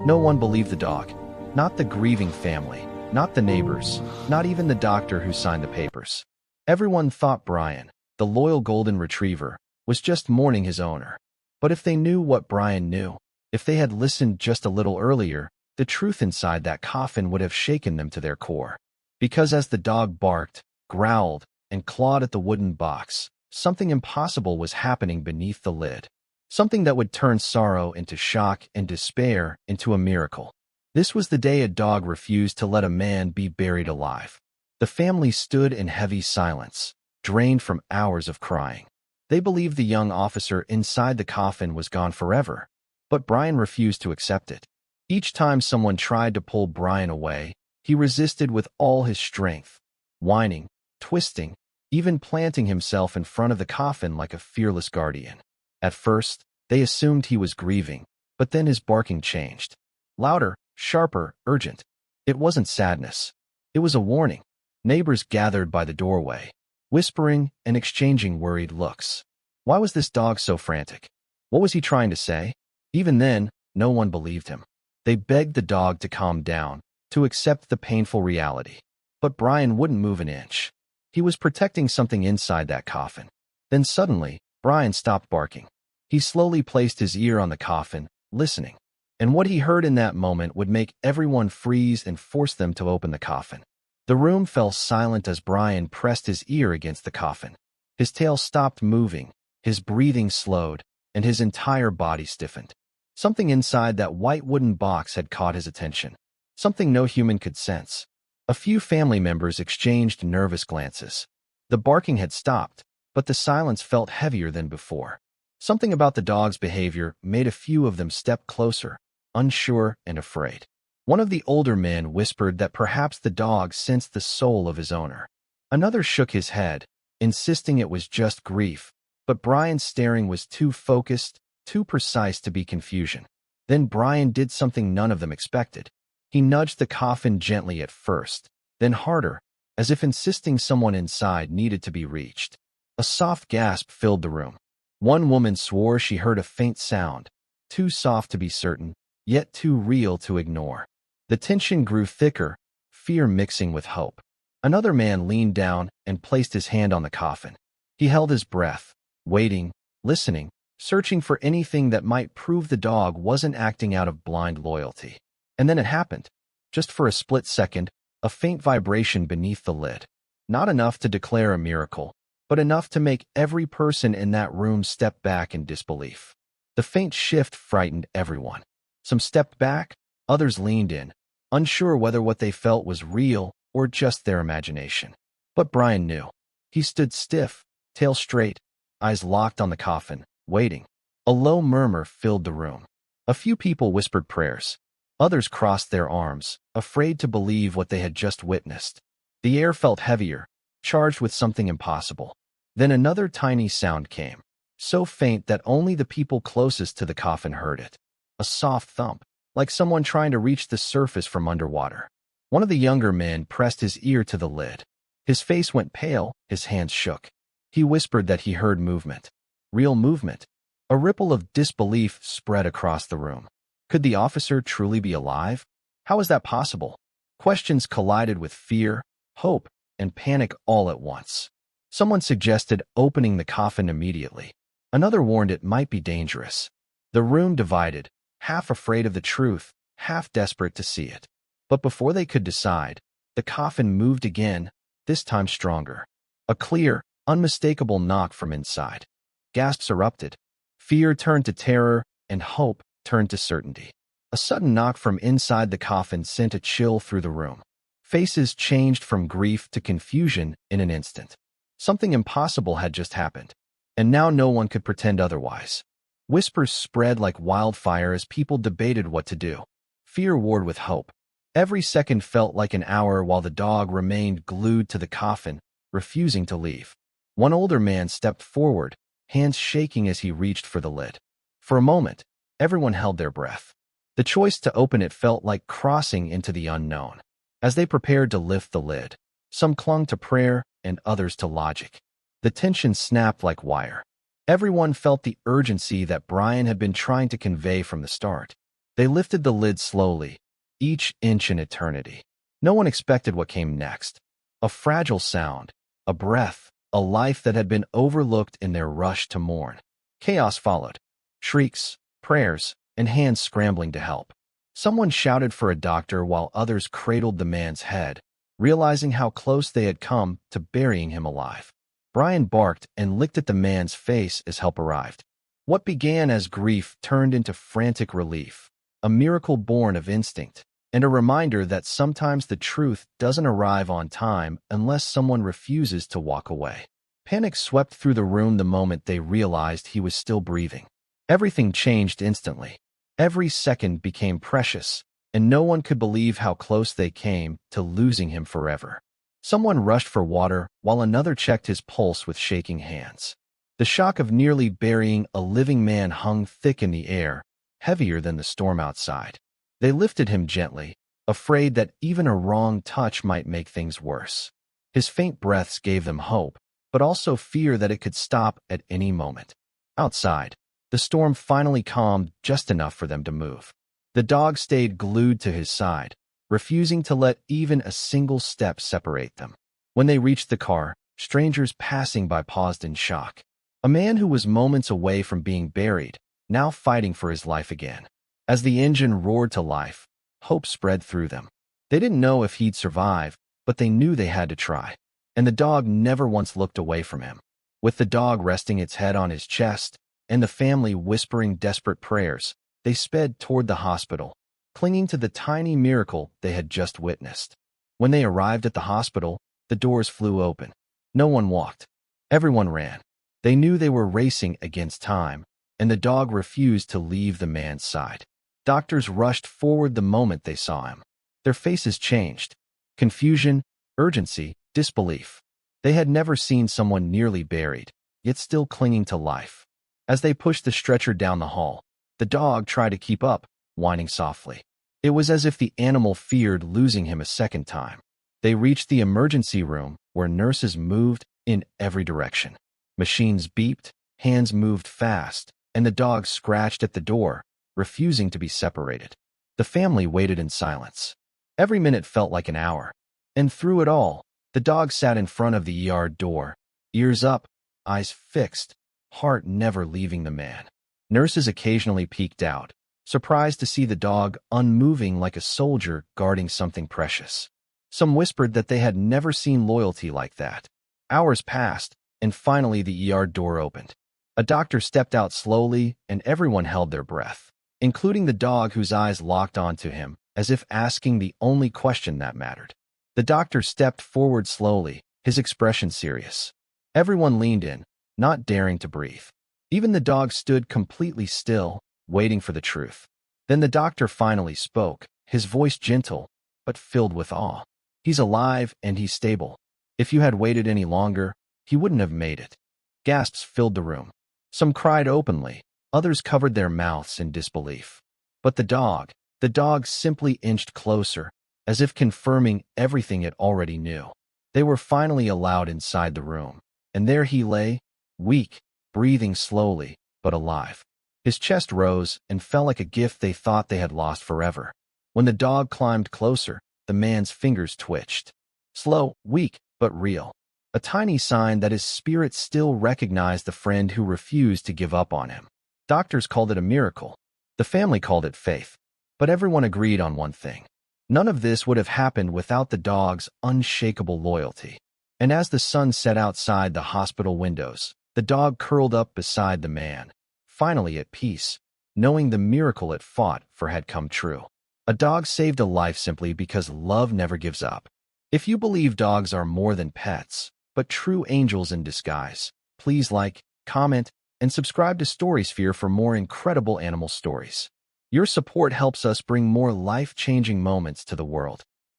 No one believed the dog. Not the grieving family, not the neighbors, not even the doctor who signed the papers. Everyone thought Brian, the loyal golden retriever, was just mourning his owner. But if they knew what Brian knew, if they had listened just a little earlier, the truth inside that coffin would have shaken them to their core. Because as the dog barked, growled, and clawed at the wooden box, something impossible was happening beneath the lid. Something that would turn sorrow into shock and despair into a miracle. This was the day a dog refused to let a man be buried alive. The family stood in heavy silence, drained from hours of crying. They believed the young officer inside the coffin was gone forever, but Brian refused to accept it. Each time someone tried to pull Brian away, he resisted with all his strength, whining, twisting, even planting himself in front of the coffin like a fearless guardian. At first, they assumed he was grieving, but then his barking changed. Louder, sharper, urgent. It wasn't sadness. It was a warning. Neighbors gathered by the doorway, whispering and exchanging worried looks. Why was this dog so frantic? What was he trying to say? Even then, no one believed him. They begged the dog to calm down, to accept the painful reality. But Brian wouldn't move an inch. He was protecting something inside that coffin. Then suddenly, Brian stopped barking. He slowly placed his ear on the coffin, listening. And what he heard in that moment would make everyone freeze and force them to open the coffin. The room fell silent as Brian pressed his ear against the coffin. His tail stopped moving, his breathing slowed, and his entire body stiffened. Something inside that white wooden box had caught his attention. Something no human could sense. A few family members exchanged nervous glances. The barking had stopped, but the silence felt heavier than before. Something about the dog's behavior made a few of them step closer, unsure and afraid. One of the older men whispered that perhaps the dog sensed the soul of his owner. Another shook his head, insisting it was just grief, but Brian's staring was too focused, too precise to be confusion. Then Brian did something none of them expected. He nudged the coffin gently at first, then harder, as if insisting someone inside needed to be reached. A soft gasp filled the room. One woman swore she heard a faint sound, too soft to be certain, yet too real to ignore. The tension grew thicker, fear mixing with hope. Another man leaned down and placed his hand on the coffin. He held his breath, waiting, listening, searching for anything that might prove the dog wasn't acting out of blind loyalty. And then it happened. Just for a split second, a faint vibration beneath the lid. Not enough to declare a miracle, but enough to make every person in that room step back in disbelief. The faint shift frightened everyone. Some stepped back, others leaned in, unsure whether what they felt was real or just their imagination. But Brian knew. He stood stiff, tail straight, eyes locked on the coffin, waiting. A low murmur filled the room. A few people whispered prayers. Others crossed their arms, afraid to believe what they had just witnessed. The air felt heavier, charged with something impossible. Then another tiny sound came, so faint that only the people closest to the coffin heard it. A soft thump, like someone trying to reach the surface from underwater. One of the younger men pressed his ear to the lid. His face went pale, his hands shook. He whispered that he heard movement. Real movement. A ripple of disbelief spread across the room. Could the officer truly be alive? How was that possible? Questions collided with fear, hope, and panic all at once. Someone suggested opening the coffin immediately. Another warned it might be dangerous. The room divided, half afraid of the truth, half desperate to see it. But before they could decide, the coffin moved again, this time stronger. A clear, unmistakable knock from inside. Gasps erupted. Fear turned to terror, and hope turned to certainty. A sudden knock from inside the coffin sent a chill through the room. Faces changed from grief to confusion in an instant. Something impossible had just happened, and now no one could pretend otherwise. Whispers spread like wildfire as people debated what to do. Fear warred with hope. Every second felt like an hour while the dog remained glued to the coffin, refusing to leave. One older man stepped forward, hands shaking as he reached for the lid. For a moment, everyone held their breath. The choice to open it felt like crossing into the unknown. As they prepared to lift the lid, some clung to prayer and others to logic. The tension snapped like wire. Everyone felt the urgency that Brian had been trying to convey from the start. They lifted the lid slowly, each inch an eternity. No one expected what came next. A fragile sound, a breath, a life that had been overlooked in their rush to mourn. Chaos followed. Shrieks, prayers, and hands scrambling to help. Someone shouted for a doctor while others cradled the man's head, realizing how close they had come to burying him alive. Brian barked and licked at the man's face as help arrived. What began as grief turned into frantic relief, a miracle born of instinct, and a reminder that sometimes the truth doesn't arrive on time unless someone refuses to walk away. Panic swept through the room the moment they realized he was still breathing. Everything changed instantly. Every second became precious, and no one could believe how close they came to losing him forever. Someone rushed for water while another checked his pulse with shaking hands. The shock of nearly burying a living man hung thick in the air, heavier than the storm outside. They lifted him gently, afraid that even a wrong touch might make things worse. His faint breaths gave them hope, but also fear that it could stop at any moment. Outside, the storm finally calmed just enough for them to move. The dog stayed glued to his side, refusing to let even a single step separate them. When they reached the car, strangers passing by paused in shock. A man who was moments away from being buried, now fighting for his life again. As the engine roared to life, hope spread through them. They didn't know if he'd survive, but they knew they had to try. And the dog never once looked away from him. With the dog resting its head on his chest, and the family whispering desperate prayers, they sped toward the hospital, clinging to the tiny miracle they had just witnessed. When they arrived at the hospital, the doors flew open. No one walked. Everyone ran. They knew they were racing against time, and the dog refused to leave the man's side. Doctors rushed forward the moment they saw him. Their faces changed. Confusion, urgency, disbelief. They had never seen someone nearly buried, yet still clinging to life. As they pushed the stretcher down the hall, the dog tried to keep up, whining softly. It was as if the animal feared losing him a second time. They reached the emergency room, where nurses moved in every direction. Machines beeped, hands moved fast, and the dog scratched at the door, refusing to be separated. The family waited in silence. Every minute felt like an hour. And through it all, the dog sat in front of the ER door, ears up, eyes fixed, heart never leaving the man. Nurses occasionally peeked out, surprised to see the dog unmoving like a soldier guarding something precious. Some whispered that they had never seen loyalty like that. Hours passed, and finally the ER door opened. A doctor stepped out slowly, and everyone held their breath, including the dog whose eyes locked onto him, as if asking the only question that mattered. The doctor stepped forward slowly, his expression serious. Everyone leaned in, not daring to breathe. Even the dog stood completely still, waiting for the truth. Then the doctor finally spoke, his voice gentle, but filled with awe. "He's alive and he's stable. If you had waited any longer, he wouldn't have made it." Gasps filled the room. Some cried openly, others covered their mouths in disbelief. But the dog simply inched closer, as if confirming everything it already knew. They were finally allowed inside the room, and there he lay, weak, breathing slowly, but alive. His chest rose and fell like a gift they thought they had lost forever. When the dog climbed closer, the man's fingers twitched. Slow, weak, but real. A tiny sign that his spirit still recognized the friend who refused to give up on him. Doctors called it a miracle. The family called it faith. But everyone agreed on one thing. None of this would have happened without the dog's unshakable loyalty. And as the sun set outside the hospital windows, the dog curled up beside the man, finally at peace, knowing the miracle it fought for had come true. A dog saved a life simply because love never gives up. If you believe dogs are more than pets, but true angels in disguise, please like, comment, and subscribe to Storysphere for more incredible animal stories. Your support helps us bring more life-changing moments to the world.